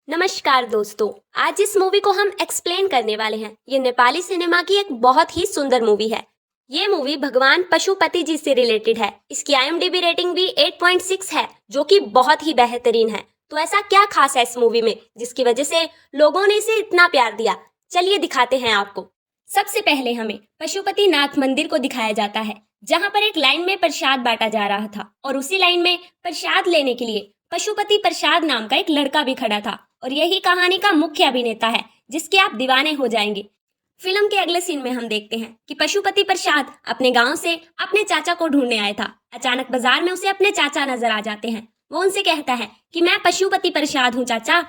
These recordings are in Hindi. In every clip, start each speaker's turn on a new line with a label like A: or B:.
A: नमस्कार दोस्तों। आज इस मूवी को हम एक्सप्लेन करने वाले हैं। ये नेपाली सिनेमा की एक बहुत ही सुंदर मूवी है। ये मूवी भगवान पशुपति जी से रिलेटेड है। इसकी IMDb रेटिंग भी 8.6 है, जो कि बहुत ही बेहतरीन है। तो ऐसा क्या खास है इस मूवी में जिसकी वजह से लोगों ने इसे इतना प्यार दिया? चलिए दिखाते हैं आपको। सबसे पहले हमें पशुपति नाथ मंदिर को दिखाया जाता है, जहाँ पर एक लाइन में प्रसाद बांटा जा रहा था और उसी लाइन में प्रसाद लेने के लिए पशुपति प्रसाद नाम का एक लड़का भी खड़ा था और यही कहानी का मुख्य अभिनेता है, जिसके आप दीवाने हो जाएंगे। फिल्म के अगले सीन में हम देखते हैं कि पशुपति प्रसाद अपने गांव से अपने चाचा को ढूंढने आया था। अचानक बाजार में उसे अपने चाचा नजर आ जाते हैं। वो उनसे कहता है कि मैं पशुपति प्रसाद हूँ चाचा।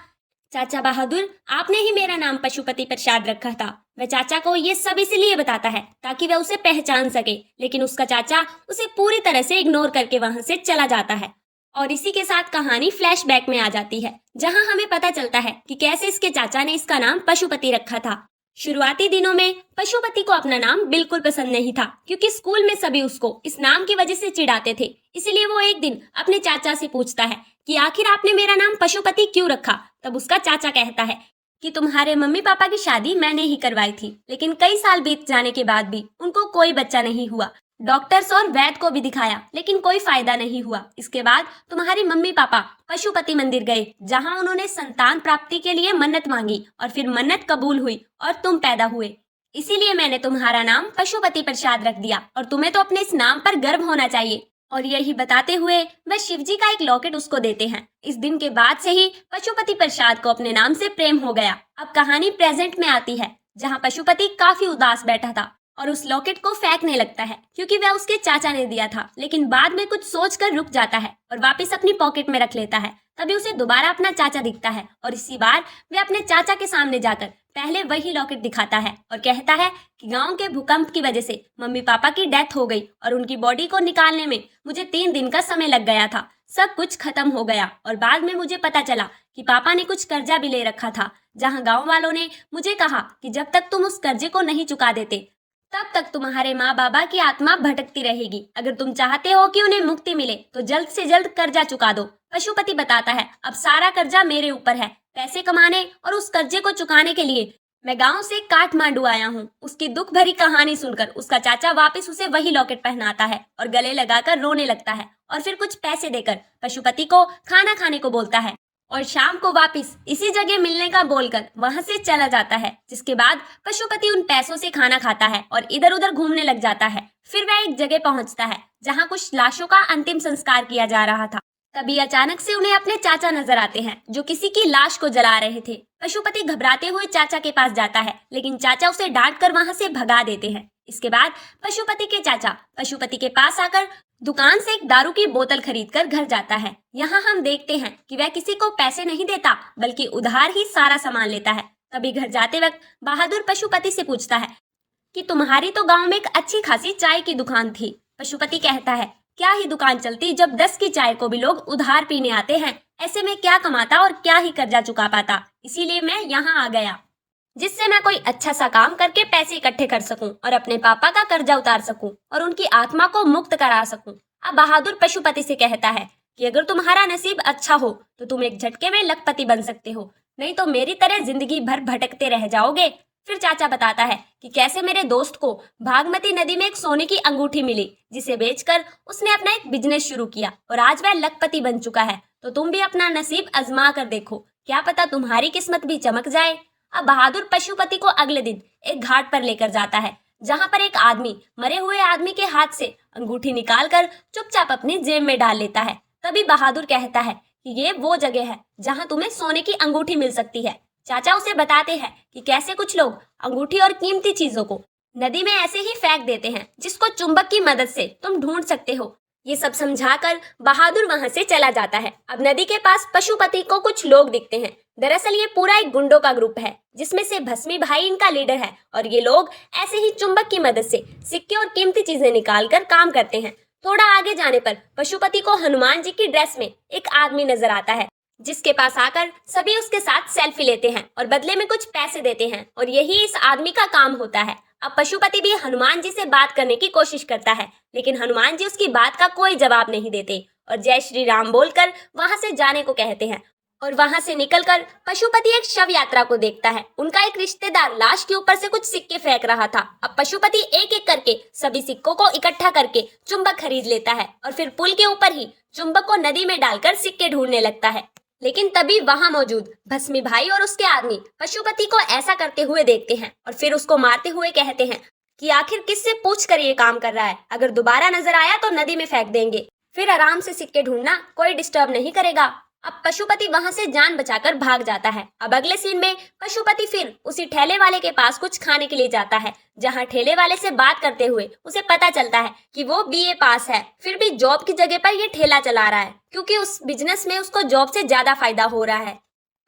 A: चाचा बहादुर, आपने ही मेरा नाम पशुपति प्रसाद रखा था। वह चाचा को ये सब इसलिए बताता है ताकि वह उसे पहचान सके, लेकिन उसका चाचा उसे पूरी तरह से इग्नोर करके वहां से चला जाता है। और इसी के साथ कहानी फ्लैशबैक में आ जाती है, जहां हमें पता चलता है कि कैसे इसके चाचा ने इसका नाम पशुपति रखा था। शुरुआती दिनों में पशुपति को अपना नाम बिल्कुल पसंद नहीं था, क्योंकि स्कूल में सभी उसको इस नाम की वजह से चिढ़ाते थे। इसीलिए वो एक दिन अपने चाचा से पूछता है कि आखिर आपने मेरा नाम पशुपति क्यों रखा। तब उसका चाचा कहता है कि तुम्हारे मम्मी पापा की शादी मैंने ही करवाई थी, लेकिन कई साल बीत जाने के बाद भी उनको कोई बच्चा नहीं हुआ। डॉक्टर्स और वैद्य को भी दिखाया, लेकिन कोई फायदा नहीं हुआ। इसके बाद तुम्हारे मम्मी पापा पशुपति मंदिर गए, जहां उन्होंने संतान प्राप्ति के लिए मन्नत मांगी और फिर मन्नत कबूल हुई और तुम पैदा हुए। इसीलिए मैंने तुम्हारा नाम पशुपति प्रसाद रख दिया और तुम्हें तो अपने इस नाम पर गर्व होना चाहिए। और यही बताते हुए वह शिव जी का एक लॉकेट उसको देते हैं। इस दिन के बाद से ही पशुपति प्रसाद को अपने नाम से प्रेम हो गया। अब कहानी प्रेजेंट में आती है, जहाँ पशुपति काफी उदास बैठा था और उस लॉकेट को फेंकने लगता है, क्योंकि वह उसके चाचा ने दिया था। लेकिन बाद में कुछ सोचकर रुक जाता है और वापस अपनी पॉकेट में रख लेता है। तभी उसे दोबारा अपना चाचा दिखता है और इसी बार वह अपने चाचा के सामने जाकर पहले वही लॉकेट दिखाता है और कहता है कि गांव के भूकंप की वजह से मम्मी पापा की डेथ हो गई और उनकी बॉडी को निकालने में मुझे 3 दिन का समय लग गया था। सब कुछ खत्म हो गया और बाद में मुझे पता चला कि पापा ने कुछ कर्जा भी ले रखा था, जहाँ गाँव वालों ने मुझे कहा कि जब तक तुम उस कर्जे को नहीं चुका देते तब तक तुम्हारे माँ बाबा की आत्मा भटकती रहेगी। अगर तुम चाहते हो कि उन्हें मुक्ति मिले तो जल्द से जल्द कर्जा चुका दो। पशुपति बताता है अब सारा कर्जा मेरे ऊपर है। पैसे कमाने और उस कर्जे को चुकाने के लिए मैं गांव से काठमांडू आया हूँ। उसकी दुख भरी कहानी सुनकर उसका चाचा वापस उसे वही लॉकेट पहनाता है और गले लगाकर रोने लगता है और फिर कुछ पैसे देकर पशुपति को खाना खाने को बोलता है और शाम को वापस इसी जगह मिलने का बोलकर वहां से चला जाता है। जिसके बाद पशुपति उन पैसों से खाना खाता है और इधर उधर घूमने लग जाता है। फिर वह एक जगह पहुंचता है जहां कुछ लाशों का अंतिम संस्कार किया जा रहा था। तभी अचानक से उन्हें अपने चाचा नजर आते हैं, जो किसी की लाश को जला रहे थे। पशुपति घबराते हुए चाचा के पास जाता है, लेकिन चाचा उसे डांट कर वहां से भगा देते हैं। इसके बाद पशुपति के चाचा पशुपति के पास आकर दुकान से एक दारू की बोतल खरीदकर घर जाता है। यहाँ हम देखते हैं कि वह किसी को पैसे नहीं देता, बल्कि उधार ही सारा सामान लेता है। तभी घर जाते वक्त बहादुर पशुपति से पूछता है कि तुम्हारी तो गांव में एक अच्छी खासी चाय की दुकान थी। पशुपति कहता है क्या ही दुकान चलती जब 10 की चाय को भी लोग उधार पीने आते हैं। ऐसे में क्या कमाता और क्या ही कर्जा चुका पाता। इसीलिए मैं यहाँ आ गया, जिससे मैं कोई अच्छा सा काम करके पैसे इकट्ठे कर सकूं और अपने पापा का कर्जा उतार सकूं और उनकी आत्मा को मुक्त करा सकूं। अब बहादुर पशुपति से कहता है कि अगर तुम्हारा नसीब अच्छा हो तो तुम एक झटके में लखपति बन सकते हो, नहीं तो मेरी तरह जिंदगी भर भटकते रह जाओगे। फिर चाचा बताता है कि कैसे मेरे दोस्त को भागमती नदी में एक सोने की अंगूठी मिली, जिसे बेचकर उसने अपना एक बिजनेस शुरू किया और आज वह लखपति बन चुका है। तो तुम भी अपना नसीब आजमा कर देखो, क्या पता तुम्हारी किस्मत भी चमक जाए। अब बहादुर पशुपति को अगले दिन एक घाट पर लेकर जाता है, जहां पर एक आदमी मरे हुए आदमी के हाथ से अंगूठी निकालकर चुपचाप अपनी जेब में डाल लेता है। तभी बहादुर कहता है कि ये वो जगह है जहां तुम्हें सोने की अंगूठी मिल सकती है। चाचा उसे बताते हैं कि कैसे कुछ लोग अंगूठी और कीमती चीजों को नदी में ऐसे ही फेंक देते हैं, जिसको चुंबक की मदद से तुम ढूंढ सकते हो। ये सब समझाकर बहादुर वहां से चला जाता है। अब नदी के पास पशुपति को कुछ लोग दिखते हैं। दरअसल ये पूरा एक गुंडों का ग्रुप है, जिसमें से भस्मी भाई इनका लीडर है और ये लोग ऐसे ही चुंबक की मदद से सिक्के और कीमती चीजें निकाल कर काम करते हैं। थोड़ा आगे जाने पर पशुपति को हनुमान जी की ड्रेस में एक आदमी नजर आता है, जिसके पास आकर सभी उसके साथ सेल्फी लेते हैं और बदले में कुछ पैसे देते हैं और यही इस आदमी का काम होता है। अब पशुपति भी हनुमान जी से बात करने की कोशिश करता है, लेकिन हनुमान जी उसकी बात का कोई जवाब नहीं देते और जय श्री राम बोलकर वहां से जाने को कहते हैं। और वहां से निकलकर पशुपति एक शव यात्रा को देखता है। उनका एक रिश्तेदार लाश के ऊपर से कुछ सिक्के फेंक रहा था। अब पशुपति एक एक करके सभी सिक्कों को इकट्ठा करके चुंबक खरीद लेता है और फिर पुल के ऊपर ही चुंबक को नदी में डालकर सिक्के ढूंढने लगता है। लेकिन तभी वहां मौजूद भस्मी भाई और उसके आदमी पशुपति को ऐसा करते हुए देखते हैं और फिर उसको मारते हुए कहते हैं कि आखिर किससे पूछ कर ये काम कर रहा है, अगर दोबारा नजर आया तो नदी में फेंक देंगे, फिर आराम से सिक्के ढूंढना, कोई डिस्टर्ब नहीं करेगा। अब पशुपति वहां से जान बचाकर भाग जाता है। अब अगले सीन में पशुपति फिर उसी ठेले वाले के पास कुछ खाने के लिए जाता है, जहां ठेले वाले से बात करते हुए उसे पता चलता है कि वो बीए पास है, फिर भी जॉब की जगह पर ये ठेला चला रहा है क्योंकि उस बिजनेस में उसको जॉब से ज्यादा फायदा हो रहा है।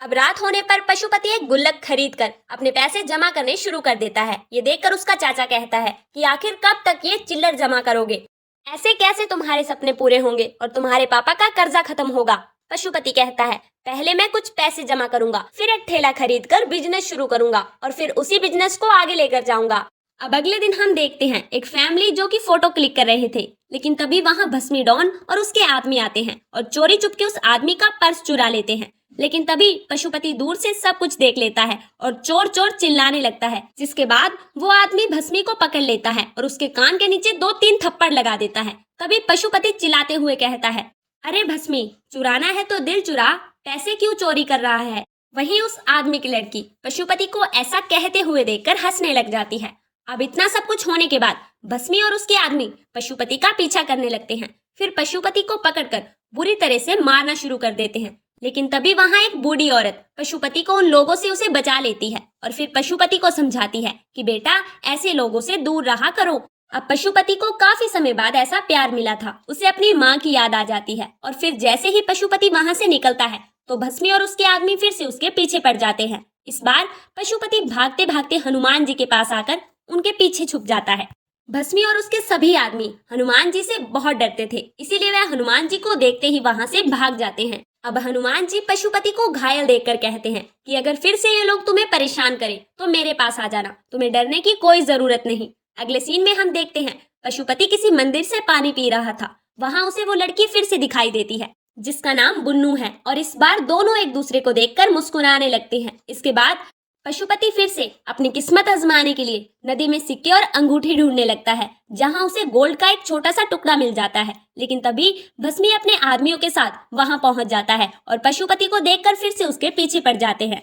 A: अब रात होने पर पशुपति एक गुल्लक खरीद कर अपने पैसे जमा करने शुरू कर देता है। ये देखकर उसका चाचा कहता है कि आखिर कब तक ये चिल्लर जमा करोगे, ऐसे कैसे तुम्हारे सपने पूरे होंगे और तुम्हारे पापा का कर्जा खत्म होगा। पशुपति कहता है पहले मैं कुछ पैसे जमा करूंगा, फिर एक ठेला खरीद कर बिजनेस शुरू करूंगा और फिर उसी बिजनेस को आगे लेकर जाऊंगा। अब अगले दिन हम देखते हैं एक फैमिली जो कि फोटो क्लिक कर रहे थे, लेकिन तभी वहां भस्मी डॉन और उसके आदमी आते हैं और चोरी चुपके उस आदमी का पर्स चुरा लेते हैं। लेकिन तभी पशुपति दूर से सब कुछ देख लेता है और चोर चोर चिल्लाने लगता है, जिसके बाद वो आदमी भस्मी को पकड़ लेता है और उसके कान के नीचे 2-3 थप्पड़ लगा देता है। तभी पशुपति चिल्लाते हुए कहता है, अरे भस्मी, चुराना है तो दिल चुरा, पैसे क्यों चोरी कर रहा है। वहीं उस आदमी की लड़की पशुपति को ऐसा कहते हुए देखकर हंसने लग जाती है। अब इतना सब कुछ होने के बाद भस्मी और उसके आदमी पशुपति का पीछा करने लगते हैं, फिर पशुपति को पकड़कर बुरी तरह से मारना शुरू कर देते हैं। लेकिन तभी वहां एक बूढ़ी औरत पशुपति को उन लोगों से उसे बचा लेती है और फिर पशुपति को समझाती है कि बेटा ऐसे लोगों से दूर रहा करो। अब पशुपति को काफी समय बाद ऐसा प्यार मिला था, उसे अपनी माँ की याद आ जाती है और फिर जैसे ही पशुपति वहां से निकलता है तो भस्मी और उसके आदमी फिर से उसके पीछे पड़ जाते हैं। इस बार पशुपति भागते भागते हनुमान जी के पास आकर उनके पीछे छुप जाता है। भस्मी और उसके सभी आदमी हनुमान जी से बहुत डरते थे, इसीलिए वह हनुमान जी को देखते ही वहां से भाग जाते हैं। अब हनुमान जी पशुपति को घायल देखकर कहते हैं कि अगर फिर से ये लोग तुम्हें परेशान करें तो मेरे पास आ जाना, तुम्हें डरने की कोई जरूरत नहीं। अगले सीन में हम देखते हैं पशुपति किसी मंदिर से पानी पी रहा था, वहां उसे वो लड़की फिर से दिखाई देती है जिसका नाम बुन्नू है और इस बार दोनों एक दूसरे को देखकर मुस्कुराने लगते हैं। इसके बाद पशुपति फिर से अपनी किस्मत आजमाने के लिए नदी में सिक्के और अंगूठी ढूंढने लगता है, जहां उसे गोल्ड का एक छोटा सा टुकड़ा मिल जाता है। लेकिन तभी भस्मी अपने आदमियों के साथ वहां पहुंच जाता है और पशुपति को देखकर फिर से उसके पीछे पड़ जाते हैं।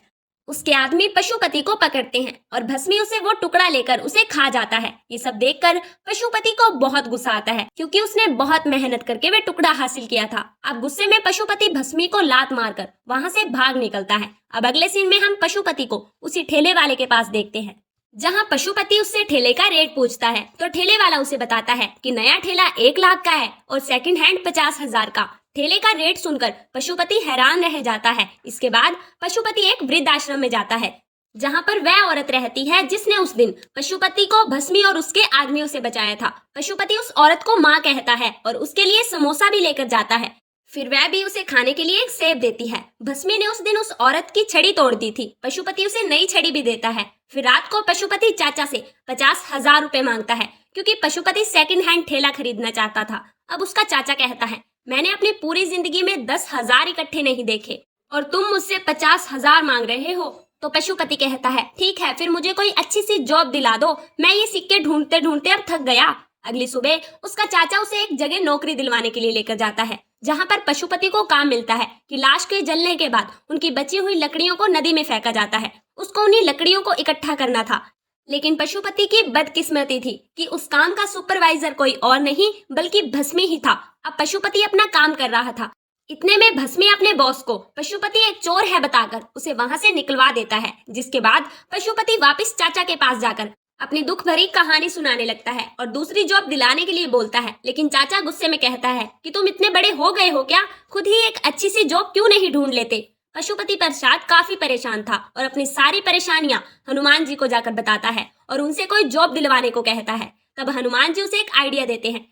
A: उसके आदमी पशुपति को पकड़ते हैं और भस्मी उसे वो टुकड़ा लेकर उसे खा जाता है। ये सब देखकर पशुपति को बहुत गुस्सा आता है क्योंकि उसने बहुत मेहनत करके वे टुकड़ा हासिल किया था। अब गुस्से में पशुपति भस्मी को लात मारकर वहां से भाग निकलता है। अब अगले सीन में हम पशुपति को उसी ठेले वाले के पास देखते हैं, जहां पशुपति उससे ठेले का रेट पूछता है तो ठेले वाला उसे बताता है कि नया ठेला 1 लाख का है और सेकंड हैंड 50,000 का। ठेले का रेट सुनकर पशुपति हैरान रह जाता है। इसके बाद पशुपति एक वृद्ध आश्रम में जाता है, जहां पर वह औरत रहती है जिसने उस दिन पशुपति को भस्मी और उसके आदमियों से बचाया था। पशुपति उस औरत को माँ कहता है और उसके लिए समोसा भी लेकर जाता है, फिर वह भी उसे खाने के लिए एक सेब देती है। भस्मी ने उस दिन उस औरत की छड़ी तोड़ दी थी, पशुपति उसे नई छड़ी भी देता है। फिर रात को पशुपति चाचा से 50,000 रुपए मांगता है क्योंकि पशुपति सेकंड हैंड ठेला खरीदना चाहता था। अब उसका चाचा कहता है, मैंने अपनी पूरी जिंदगी में 10,000 इकट्ठे नहीं देखे और तुम मुझसे 50,000 मांग रहे हो। तो पशुपति कहता है, ठीक है, फिर मुझे कोई अच्छी सी जॉब दिला दो, मैं ये सिक्के ढूंढते ढूंढते अब थक गया। अगली सुबह उसका चाचा उसे एक जगह नौकरी दिलवाने के लिए लेकर जाता है, जहां पर पशुपति को काम मिलता है कि लाश के जलने के बाद उनकी बची हुई लकड़ियों को नदी में फेंका जाता है। उसको उन्हीं लकड़ियों को इकट्ठा करना था, लेकिन पशुपति की बदकिस्मती थी कि उस काम का सुपरवाइजर कोई और नहीं बल्कि भस्मी ही था। अब पशुपति अपना काम कर रहा था, इतने में भस्मी अपने बॉस को पशुपति एक चोर है बताकर उसे वहां से निकलवा देता है। जिसके बाद पशुपति वापस चाचा के पास जाकर अपनी दुख भरी कहानी सुनाने लगता है और दूसरी जॉब दिलाने के लिए बोलता है। लेकिन चाचा गुस्से में कहता है कि तुम इतने बड़े हो गए हो क्या, खुद ही एक अच्छी सी जॉब क्यों नहीं ढूंढ लेते। पशुपति प्रसाद काफी परेशान था और अपनी सारी परेशानियां हनुमान जी को जाकर बताता है और उनसे कोई जॉब दिलवाने को कहता है। तब हनुमान जी उसे एक आइडिया देते हैं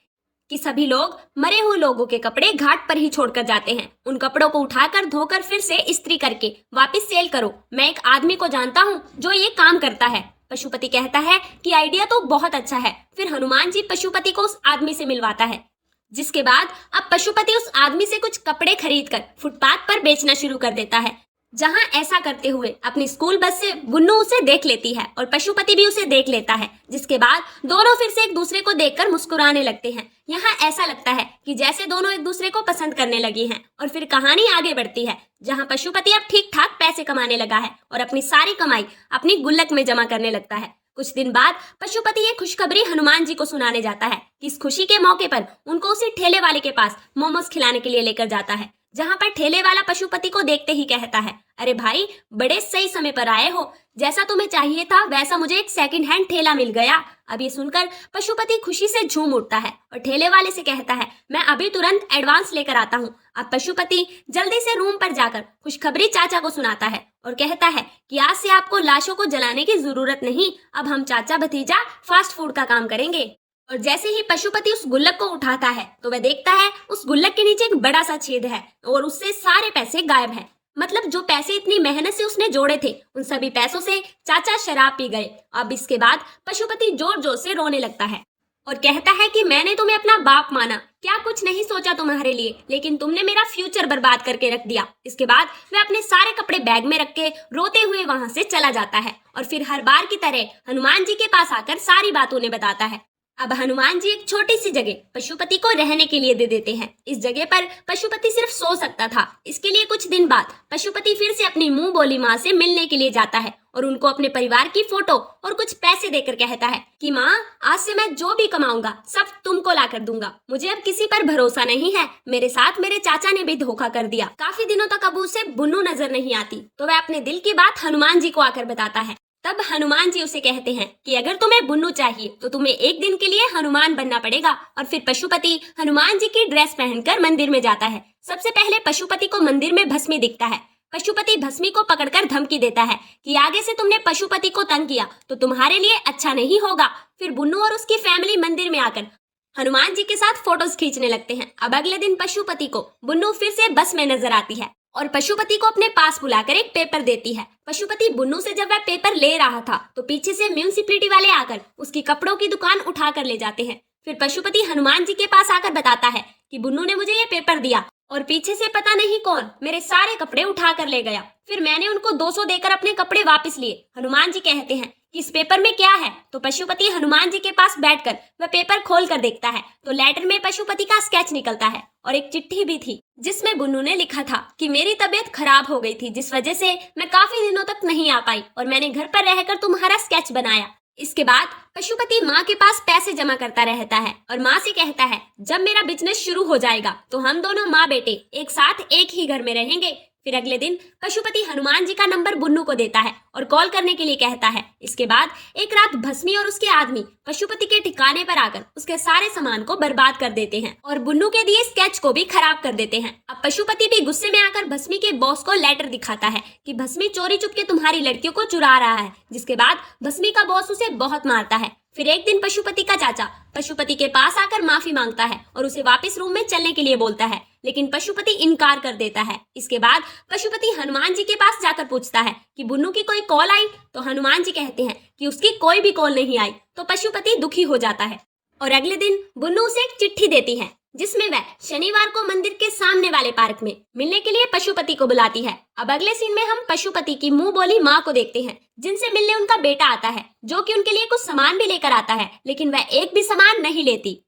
A: कि सभी लोग मरे हुए लोगों के कपड़े घाट पर ही छोड़कर जाते हैं, उन कपड़ों को उठाकर धोकर फिर से इस्त्री करके वापस सेल करो। मैं एक आदमी को जानता हूँ जो ये काम करता है। पशुपति कहता है कि आइडिया तो बहुत अच्छा है। फिर हनुमान जी पशुपति को उस आदमी से मिलवाता है जिसके बाद अब पशुपति उस आदमी से कुछ कपड़े खरीद कर फुटपाथ पर बेचना शुरू कर देता है। जहां ऐसा करते हुए अपनी स्कूल बस से बुन्नू उसे देख लेती है और पशुपति भी उसे देख लेता है, जिसके बाद दोनों फिर से एक दूसरे को देखकर मुस्कुराने लगते हैं। यहाँ ऐसा लगता है कि जैसे दोनों एक दूसरे को पसंद करने लगी हैं और फिर कहानी आगे बढ़ती है, जहाँ पशुपति अब ठीक ठाक पैसे कमाने लगा है और अपनी सारी कमाई अपनी गुल्लक में जमा करने लगता है। कुछ दिन बाद पशुपति ये खुशखबरी हनुमान जी को सुनाने जाता है कि इस खुशी के मौके पर उनको उसी ठेले वाले के पास मोमोज खिलाने के लिए लेकर जाता है, जहाँ पर ठेले वाला पशुपति को देखते ही कहता है, अरे भाई, बड़े सही समय पर आए हो, जैसा तुम्हें चाहिए था वैसा मुझे एक सेकंड हैंड ठेला मिल गया। अब ये सुनकर पशुपति खुशी से झूम उठता है और ठेले वाले से कहता है, मैं अभी तुरंत एडवांस लेकर आता हूँ। अब पशुपति जल्दी से रूम पर जाकर खुशखबरी चाचा को सुनाता है और कहता है कि आज से आपको लाशों को जलाने की जरूरत नहीं, अब हम चाचा भतीजा फास्ट फूड का काम करेंगे। और जैसे ही पशुपति उस गुल्लक को उठाता है तो वह देखता है उस गुल्लक के नीचे एक बड़ा सा छेद है और उससे सारे पैसे गायब हैं। मतलब जो पैसे इतनी मेहनत से उसने जोड़े थे, उन सभी पैसों से चाचा शराब पी गए। अब इसके बाद पशुपति जोर जोर से रोने लगता है और कहता है कि मैंने तुम्हें अपना बाप माना, क्या कुछ नहीं सोचा तुम्हारे लिए, लेकिन तुमने मेरा फ्यूचर बर्बाद करके रख दिया। इसके बाद वह अपने सारे कपड़े बैग में रख के रोते हुए वहां से चला जाता है और फिर हर बार की तरह हनुमान जी के पास आकर सारी बात उन्हें बताता है। अब हनुमान जी एक छोटी सी जगह पशुपति को रहने के लिए दे देते हैं। इस जगह पर पशुपति सिर्फ सो सकता था। इसके लिए कुछ दिन बाद पशुपति फिर से अपनी मुंह बोली माँ से मिलने के लिए जाता है और उनको अपने परिवार की फोटो और कुछ पैसे देकर कहता है कि माँ, आज से मैं जो भी कमाऊंगा सब तुमको ला कर दूंगा। मुझे अब किसी पर भरोसा नहीं है। मेरे साथ मेरे चाचा ने भी धोखा कर दिया। काफी दिनों तक अब उसे बुन्नू नजर नहीं आती, तो वह अपने दिल की बात हनुमान जी को आकर बताता है। तब हनुमान जी उसे कहते हैं कि अगर तुम्हें बुन्नू चाहिए तो तुम्हें एक दिन के लिए हनुमान बनना पड़ेगा। और फिर पशुपति हनुमान जी की ड्रेस पहनकर मंदिर में जाता है। सबसे पहले पशुपति को मंदिर में भस्मी दिखता है। पशुपति भस्मी को पकड़कर धमकी देता है कि आगे से तुमने पशुपति को तंग किया तो तुम्हारे लिए अच्छा नहीं होगा। फिर बुन्नू और उसकी फैमिली मंदिर में आकर हनुमान जी के साथ फोटोज खींचने लगते हैं। अब अगले दिन पशुपति को बुन्नू फिर से बस में नजर आती है और पशुपति को अपने पास बुलाकर एक पेपर देती है। पशुपति बुन्नू से जब वह पेपर ले रहा था तो पीछे से म्यूनिसिपैलिटी वाले आकर उसकी कपड़ों की दुकान उठा कर ले जाते हैं। फिर पशुपति हनुमान जी के पास आकर बताता है कि बुन्नू ने मुझे ये पेपर दिया और पीछे से पता नहीं कौन मेरे सारे कपड़े उठा कर ले गया। फिर मैंने उनको 200 देकर अपने कपड़े वापस लिए। हनुमान जी कहते हैं कि इस पेपर में क्या है, तो पशुपति हनुमान जी के पास बैठकर वह पेपर खोल कर देखता है तो लेटर में पशुपति का स्केच निकलता है और एक चिट्ठी भी थी जिसमें बुन्नू ने लिखा था कि मेरी तबीयत खराब हो गई थी, जिस वजह से मैं काफी दिनों तक नहीं आ पाई और मैंने घर पर रहकर तुम्हारा स्केच बनाया। इसके बाद पशुपति माँ के पास पैसे जमा करता रहता है और माँ से कहता है जब मेरा बिजनेस शुरू हो जाएगा तो हम दोनों माँ बेटे एक साथ एक ही घर में रहेंगे। फिर अगले दिन पशुपति हनुमान जी का नंबर बुन्नू को देता है और कॉल करने के लिए कहता है। इसके बाद एक रात भस्मी और उसके आदमी पशुपति के ठिकाने पर आकर उसके सारे सामान को बर्बाद कर देते हैं और बुन्नू के दिए स्केच को भी खराब कर देते हैं। अब पशुपति भी गुस्से में आकर भस्मी के बॉस को लेटर दिखाता है कि भस्मी चोरी चुपके तुम्हारी लड़कियों को चुरा रहा है। जिसके बाद भस्मी का बॉस उसे बहुत मारता है। फिर एक दिन पशुपति का चाचा पशुपति के पास आकर माफी मांगता है और उसे वापस रूम में चलने के लिए बोलता है, लेकिन पशुपति इनकार कर देता है। इसके बाद पशुपति हनुमान जी के पास जाकर पूछता है कि बुन्नू की कोई कॉल आई, तो हनुमान जी कहते हैं कि उसकी कोई भी कॉल नहीं आई। तो पशुपति दुखी हो जाता है और अगले दिन बुन्नू उसे एक चिट्ठी देती है जिसमें वह शनिवार को मंदिर के सामने वाले पार्क में मिलने के लिए पशुपति को बुलाती है। अब अगले सीन में हम पशुपति की मुंह बोली माँ को देखते हैं जिनसे मिलने उनका बेटा आता है, जो कि उनके लिए कुछ सामान भी लेकर आता है, लेकिन वह एक भी सामान नहीं लेती।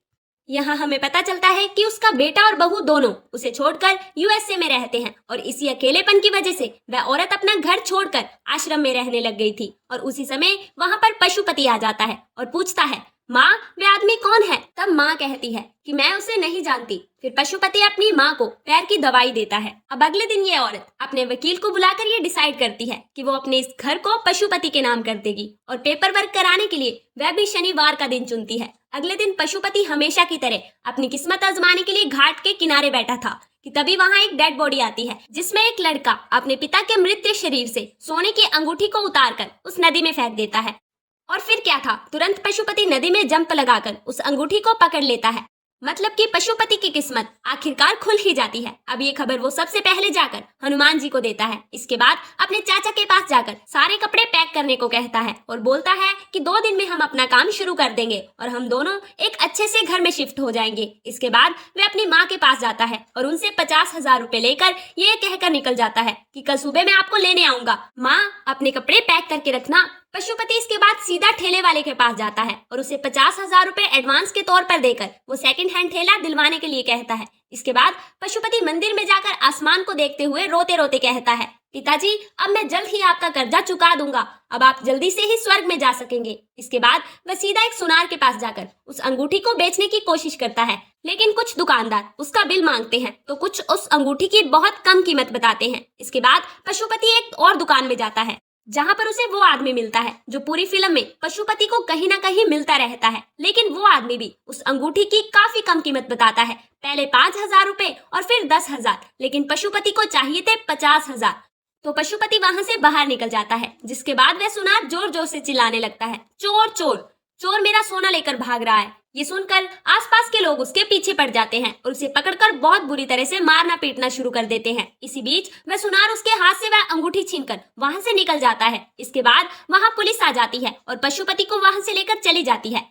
A: यहाँ हमें पता चलता है कि उसका बेटा और बहू दोनों उसे छोड़कर यूएसए में रहते हैं और इसी अकेलेपन की वजह से वह औरत अपना घर छोड़कर आश्रम में रहने लग गई थी। और उसी समय वहाँ पर पशुपति आ जाता है और पूछता है, माँ वे आदमी कौन है? तब माँ कहती है कि मैं उसे नहीं जानती। फिर पशुपति अपनी माँ को पैर की दवाई देता है। अब अगले दिन ये औरत अपने वकील को बुलाकर ये डिसाइड करती है कि वो अपने इस घर को पशुपति के नाम कर देगी और पेपर वर्क कराने के लिए वह भी शनिवार का दिन चुनती है। अगले दिन पशुपति हमेशा की तरह अपनी किस्मत आजमाने के लिए घाट के किनारे बैठा था कि तभी वहाँ एक डेड बॉडी आती है जिसमें एक लड़का अपने पिता के मृत शरीर से सोने की अंगूठी को उतारकर उस नदी में फेंक देता है। और फिर क्या था, तुरंत पशुपति नदी में जंप लगाकर उस अंगूठी को पकड़ लेता है मतलब कि पशुपति की किस्मत आखिरकार खुल ही जाती है। अब ये खबर वो सबसे पहले जाकर हनुमान जी को देता है। इसके बाद अपने चाचा के पास जाकर सारे कपड़े पैक करने को कहता है और बोलता है कि 2 दिन में हम अपना काम शुरू कर देंगे और हम दोनों एक अच्छे से घर में शिफ्ट हो जाएंगे। इसके बाद वे अपनी माँ के पास जाता है और उनसे 50,000 रुपए लेकर ये कहकर निकल जाता है कि कल सुबह मैं आपको लेने आऊंगा, माँ अपने कपड़े पैक करके रखना। पशुपति इसके बाद सीधा ठेले वाले के पास जाता है और उसे 50,000 रुपए एडवांस के तौर पर देकर वो सेकंड हैंड ठेला दिलवाने के लिए कहता है। इसके बाद पशुपति मंदिर में जाकर आसमान को देखते हुए रोते रोते कहता है, पिताजी अब मैं जल्द ही आपका कर्जा चुका दूंगा, अब आप जल्दी से ही स्वर्ग में जा सकेंगे। इसके बाद वह सीधा एक सुनार के पास जाकर उस अंगूठी को बेचने की कोशिश करता है, लेकिन कुछ दुकानदार उसका बिल मांगते हैं तो कुछ उस अंगूठी की बहुत कम कीमत बताते हैं। इसके बाद पशुपति एक और दुकान में जाता है जहाँ पर उसे वो आदमी मिलता है जो पूरी फिल्म में पशुपति को कहीं ना कहीं मिलता रहता है, लेकिन वो आदमी भी उस अंगूठी की काफी कम कीमत बताता है, पहले 5,000 रुपए और फिर 10,000, लेकिन पशुपति को चाहिए थे 50,000। तो पशुपति वहां से बाहर निकल जाता है, जिसके बाद वह सुनार जोर जोर से चिल्लाने लगता है, चोर चोर चोर मेरा सोना लेकर भाग रहा है। ये सुनकर आसपास के लोग उसके पीछे पड़ जाते हैं और उसे पकड़कर बहुत बुरी तरह से मारना पीटना शुरू कर देते हैं। इसी बीच वह सुनार उसके हाथ से वह अंगूठी छीनकर वहां से निकल जाता है। इसके बाद वहां पुलिस आ जाती है और पशुपति को वहां से लेकर चली जाती है,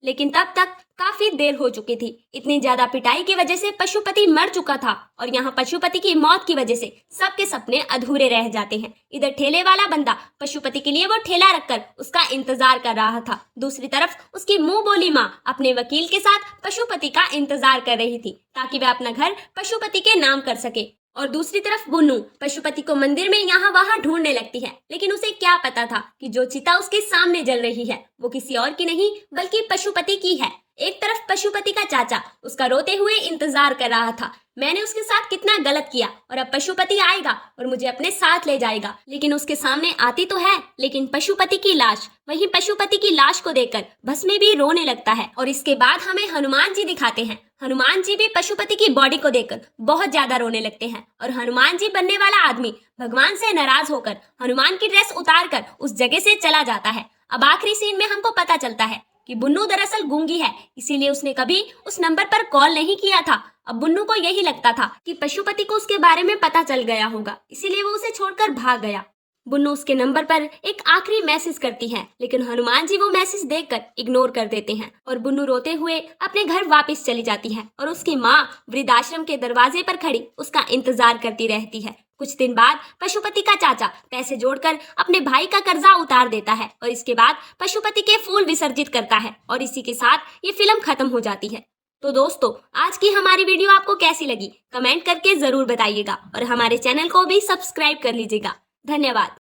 A: लेकिन तब तक काफी देर हो चुकी थी। इतनी ज्यादा पिटाई की वजह से पशुपति मर चुका था और यहाँ पशुपति की मौत की वजह से सबके सपने अधूरे रह जाते हैं। इधर ठेले वाला बंदा पशुपति के लिए वो ठेला रखकर उसका इंतजार कर रहा था, दूसरी तरफ उसकी मुंह बोली माँ अपने वकील के साथ पशुपति का इंतजार कर रही थी ताकि वह अपना घर पशुपति के नाम कर सके। और दूसरी तरफ बुन्नू पशुपति को मंदिर में यहाँ वहां ढूंढने लगती है, लेकिन उसे क्या पता था कि जो चिता उसके सामने जल रही है वो किसी और की नहीं बल्कि पशुपति की है। एक तरफ पशुपति का चाचा उसका रोते हुए इंतजार कर रहा था, मैंने उसके साथ कितना गलत किया और अब पशुपति आएगा और मुझे अपने साथ ले जाएगा, लेकिन उसके सामने आती तो है लेकिन पशुपति की लाश। वहीं पशुपति की लाश को देखकर भस्मे भी रोने लगता है। और इसके बाद हमें हनुमान जी दिखाते हैं। हनुमान जी भी पशुपति की बॉडी को देखकर बहुत ज्यादा रोने लगते हैं और हनुमान जी बनने वाला आदमी भगवान से नाराज होकर हनुमान की ड्रेस उतार कर उस जगह से चला जाता है। अब आखिरी सीन में हमको पता चलता है कि बुन्नू दरअसल गूंगी है, इसीलिए उसने कभी उस नंबर पर कॉल नहीं किया था। अब बुन्नू को यही लगता था कि पशुपति को उसके बारे में पता चल गया होगा, इसीलिए वो उसे छोड़कर भाग गया। बुन्नू उसके नंबर पर एक आखिरी मैसेज करती है, लेकिन हनुमान जी वो मैसेज देखकर इग्नोर कर देते हैं और बुन्नू रोते हुए अपने घर वापस चली जाती है और उसकी माँ वृद्धाश्रम के दरवाजे पर खड़ी उसका इंतजार करती रहती है। कुछ दिन बाद पशुपति का चाचा पैसे जोड़कर अपने भाई का कर्जा उतार देता है और इसके बाद पशुपति के फूल विसर्जित करता है और इसी के साथ ये फिल्म खत्म हो जाती है। तो दोस्तों, आज की हमारी वीडियो आपको कैसी लगी कमेंट करके जरूर बताइएगा और हमारे चैनल को भी सब्सक्राइब कर लीजिएगा। धन्यवाद।